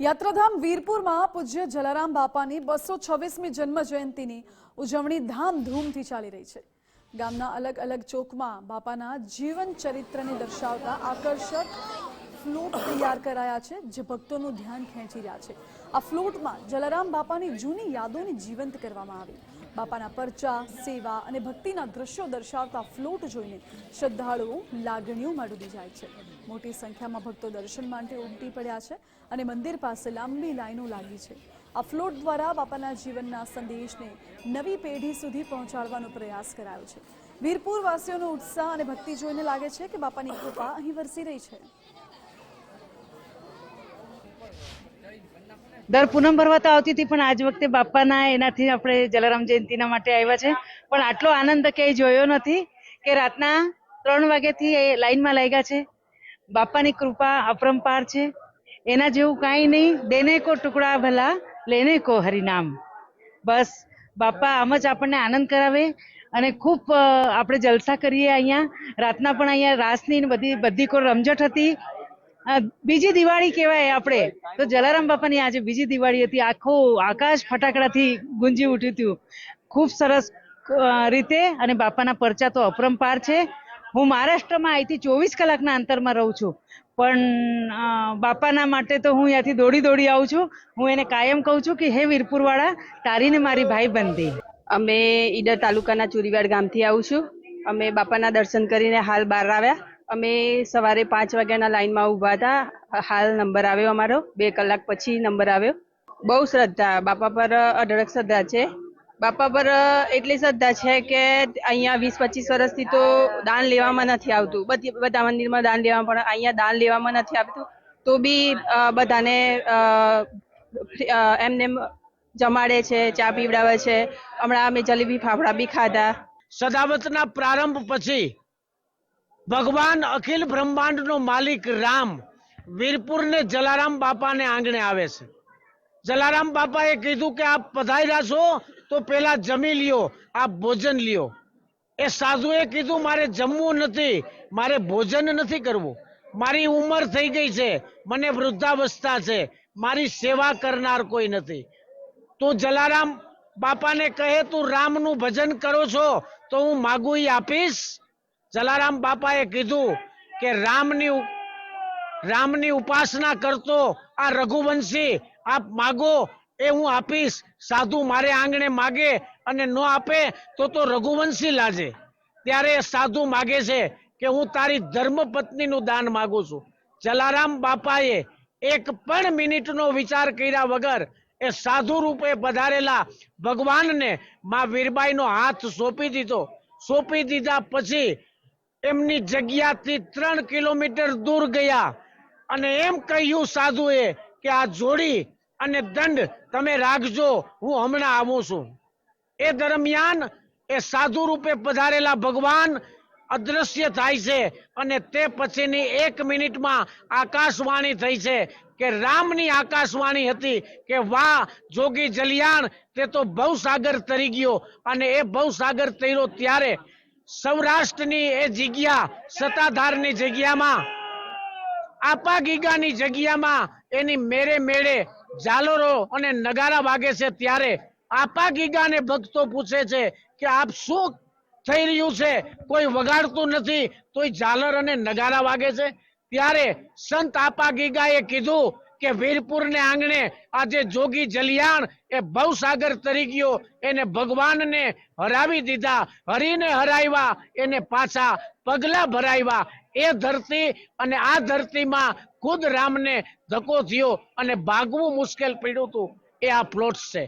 યાત્રાધામ વીરપુરમાં પૂજ્ય જલારામ બાપાની 226મી જન્મ જયંતિની ઉજવણી ધામધૂમથી ચાલી રહી છે। ગામના અલગ અલગ ચોકમાં બાપાના જીવન ચરિત્રને દર્શાવતા આકર્ષક ફ્લોટ તૈયાર કરાયા છે, જે ભક્તોનું ધ્યાન ખેંચી રહ્યા છે। આ ફ્લોટમાં જલારામ બાપાની જૂની યાદોને જીવંત કરવામાં આવી। બાપાના પરચા, સેવા અને ભક્તિના દ્રશ્યો દર્શાવતા ફ્લોટ જોઈને શ્રદ્ધાળુઓ લાગણીઓમાં ડૂબી જાય છે। મોટી સંખ્યામાં ભક્તો દર્શન માટે ઉમટી પડ્યા છે અને મંદિર પાસે લાંબી લાઈનો લાગી છે। આ ફ્લોટ દ્વારા બાપાના જીવનના સંદેશને નવી પેઢી સુધી પહોંચાડવાનો પ્રયાસ કરાયો છે। વીરપુર વાસીઓનો ઉત્સાહ અને ભક્તિ જોઈને લાગે છે કે બાપાની કૃપા અહીં વરસી રહી છે। દર પૂનમ ભરવા તો આવતી હતી, પણ આજ વખતે બાપાના એનાથી આપણે જલારામ જયંતિના માટે આવ્યા છે। પણ આટલો આનંદ ક્યાંય જોયો નથી કે રાતના 3 વાગ્યાથી લાઈનમાં લાગ્યા છે। બાપાની કૃપા અપરંપાર છે, એના જેવું કાંઈ નહીં। દેને કો ટુકડા ભલા, લેને કો હરિનામ। બસ બાપા આમ જ આપણને આનંદ કરાવે અને ખૂબ આપણે જલસા કરીએ। અહીંયા રાતના પણ અહીંયા રાસની બધી કોઈ રમઝટ હતી। બીજી દિવાળી કહેવાય આપણે તો, જલારામ બાપાની આજે બીજી દિવાળી હતી। આખું આકાશ ફટાકડાથી ગુંજી ઉઠ્યું હતું ખૂબ સરસ રીતે। અને બાપાના પરચા તો અપરંપાર છે। હું મહારાષ્ટ્રમાં અહીંથી 24 કલાકના અંતરમાં રહું છું, પણ બાપાના માટે તો હું અહીંયાથી દોડી આવું છું। હું એને કાયમ કહું છું કે હે વીરપુરવાળા, તારીને મારી ભાઈ બંધી। અમે ઈડર તાલુકાના ચુરીવાડ ગામથી આવું છું। અમે બાપાના દર્શન કરીને હાલ બહાર આવ્યા। અમે સવારે 5 વાગ્યાના લાઈનમાં ઊભા હતા। હાલ નંબર આવ્યો અમારો, 2 કલાક પછી નંબર આવ્યો। બહુ શ્રદ્ધા બાપા પર, અઢળક શ્રદ્ધા છે। બાપા પર એટલી શ્રદ્ધા છે કે અહીંયા 20-25 વર્ષથી તો દાન લેવામાં નથી આવતું। બધા મંદિરમાં દાન લેવામાં, પણ અહીંયા દાન લેવામાં નથી આવતું। તો બી બધાને એમને જમાડે છે, ચા પીવડાવે છે। હમણાં અમે જલેબી ફાફડા બી ખાધા। સદાવતના પ્રારંભ પછી ભગવાન અખિલ બ્રહ્માંડનો માલિક રામ વીરપુરને જલારામ બાપાને આંગણે આવે છે। જલારામ બાપાએ કીધું કે આપ પધાર્યા છો તો પેલા જમી લ્યો, આપ ભોજન લ્યો। એ સાધુએ કીધું મારે જમવું નથી, મારે ભોજન નથી કરવું, મારી ઉંમર થઈ ગઈ છે, મને વૃદ્ધાવસ્થા છે, મારી સેવા કરનાર કોઈ નથી। તો જલારામ બાપાને કહે તું રામનું ભજન કરો છો તો હું માગું ઈ આપીશ। જલારામ બાપાએ કીધું કે રામની ઉપાસના કરતો આ રઘુવંશી આપ માગો એ હું આપીશ। સાધુ મારે આંગણે માગે અને ન આપે તો રઘુવંશી લાજે। ત્યારે સાધુ માગે છે કે હું તારી ધર્મપત્નીનું દાન માગું છું। જલારામ બાપાએ એક પણ મિનિટનો વિચાર કર્યા વગર એ સાધુ રૂપે પધારેલા ભગવાનને માં વીરબાઈનો હાથ સોંપી દીધો। સોંપી દીધા પછી એમની જગ્યાથી 3 કિલોમીટર દૂર ગયા અને એમ કહ્યું સાધુએ કે આ જોડી અને દંડ તમે રાખજો, હું હમણાં આવું છું। એ દરમિયાન એ સાધુ રૂપે પધારેલા ભગવાન અદ્રશ્ય થાય છે અને તે પછીની 1 મિનિટમાં આકાશવાણી થઈ છે કે રામની આકાશવાણી હતી કે વાહ જોગી જલિયાણ, તે તો ભવસાગર તરી ગયો। અને એ ભવસાગર તર્યો ત્યારે સૌરાષ્ટ્રની એ જગ્યા, સત્તાધારની જગ્યામાં, આપા ગીગાની જગ્યામાં એની મેળે ઝાલરો અને નગારા વાગે છે। ત્યારે આપા ગીગાને ભક્તો પૂછે છે કે આપ શું થઈ રહ્યું છે, કોઈ વગાડતું નથી તોય ઝાલર અને નગારા વાગે છે। ત્યારે સંત આપા ગીગાએ કીધું કે વીરપુરને આંગણે આજે જોગી જલિયાણ એ ભવસાગર તરી ગયો, એને ભગવાનને હરાવી દીધા, હરીને હરાવ્યા, એને પાછા પગલા ભરાવ્યા। એ ધરતી અને આ ધરતીમાં ખુદ રામને ધક્કો થયો અને ભાગવું મુશ્કેલ પડ્યું હતું। એ આ પ્લોટ્સ છે।